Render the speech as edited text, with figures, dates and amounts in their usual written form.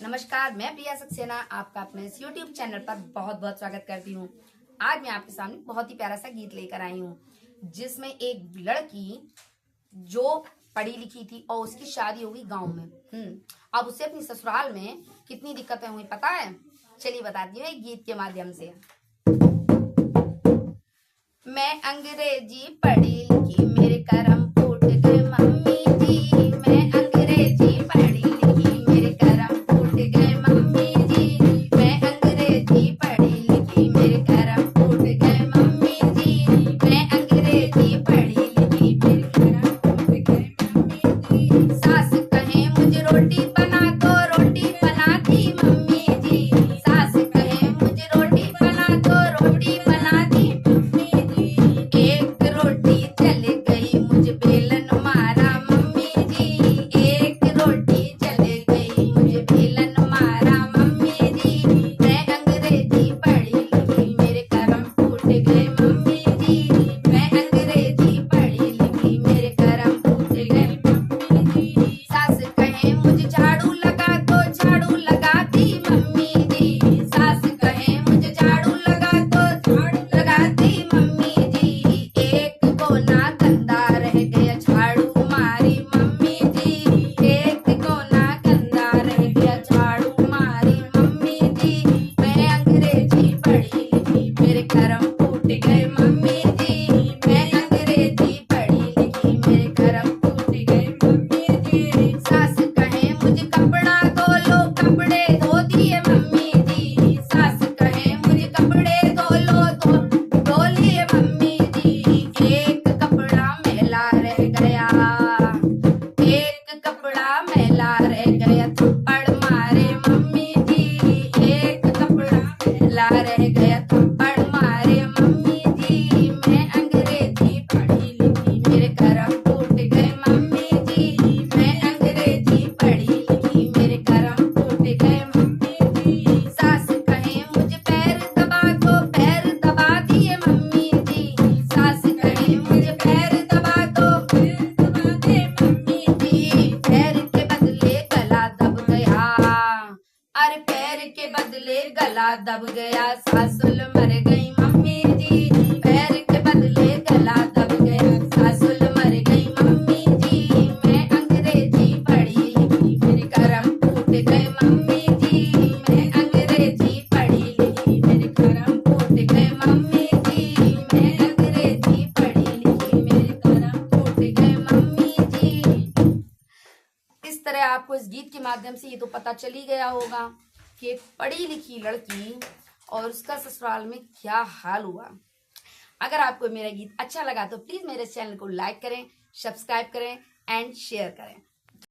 नमस्कार, मैं प्रिया सक्सेना आपका अपने इस YouTube चैनल पर बहुत बहुत स्वागत करती हूँ। आज मैं आपके सामने बहुत ही प्यारा सा गीत लेकर आई हूँ, जिसमें एक लड़की जो पढ़ी लिखी थी और उसकी शादी हो गई गाँव में। अब उसे अपनी ससुराल में कितनी दिक्कतें हुई पता है? चलिए बताती हूँ एक गीत के माध्यम से। मैं अंग्रेजी पढ़ी लिखी, मेरे करम फूट गए मम्मी जी। मैं अंग्रेजी पढ़ी लिखी, मेरे करम फूट गए मम्मी जी। मैं अंग्रेजी पढ़ी लिखी, मेरे करम फूट गए मम्मी जी। मैं अंग्रेजी पढ़ी लिखी, मेरे करम फूट गए मम्मी जी। सास कहे मुझे रोटी बना दो, रोटी बना दी मम्मी जी। सास कहे मुझे रोटी बना दो, रोटी बना दी मम्मी जी। एक रोटी जल गई, मुझे बेलन मारा मम्मी जी। एक रोटी जल गई, मुझे बेलन मारा मम्मी जी। मैं अंग्रेजी पढ़ी लिखी, मेरे करम फूट गए मम्मी जी। मैं अंग्रेजी पढ़ी लिखी, मेरे करम फूट गए मम्मी जी। सास कहे मुझे झाड़ू लगा दो, झाड़ू लगा दी मम्मी जी। सास कहे मुझे झाड़ू लगा दो, झाड़ू लगा दी मम्मी जी। एक कोना गंदा रह गया, झाड़ू मारी मम्मी जी। एक कोना गंदा रह गया, झाड़ू मारी मम्मी जी। मैं अंग्रेजी पढ़ी लिखी, मेरे करम फूट गए मम्मी जी। मैं अंग्रेजी पढ़ी लिखी, मेरे करम फूट गए मम्मी जी। सास कहे मुझे कपड़ा धो लो, कपड़े धो दिए मम्मी जी। सास कहे मुझे कपड़े धो लो, धो लिए मम्मी जी। एक कपड़ा मैला रह गया, एक कपड़ा मैला रह गया, थप्पड़ मारे मम्मी जी। एक कपड़ा मैला रह गया, थप्पड़ मारे मम्मी जी। मैं अंग्रेजी पढ़ी लिखी, मेरे करम फूट गए मम्मी जी। मैं अंग्रेजी पढ़ी लिखी, मेरे करम फूट गए मम्मी जी। सास कहे मुझे पैर दबा दो, पैर दबा दिए मम्मी जी। सास कहे मुझे पैर दबा दो, पैर दबा दे मम्मी जी। पैर के बदले गला दब गया, अरे पैर के बदले गला दब गया, सासुल मर गई मम्मी जी। पैर के बदले गला दब गया, सासुल मर गई मम्मी जी। मैं अंग्रेजी पढ़ी लिखी, मेरे करम फूट गए मम्मी जी। मैं अंग्रेजी पढ़ी लिखी, मेरे करम फूट गए मम्मी जी। मैं अंग्रेजी पढ़ी लिखी, मेरे करम फूट गए मम्मी जी। इस तरह आपको इस गीत के माध्यम से ये तो पता चल ही गया होगा कि एक पढ़ी लिखी लड़की और उसका ससुराल में क्या हाल हुआ। अगर आपको मेरा गीत अच्छा लगा तो प्लीज मेरे चैनल को लाइक करें, सब्सक्राइब करें एंड शेयर करें।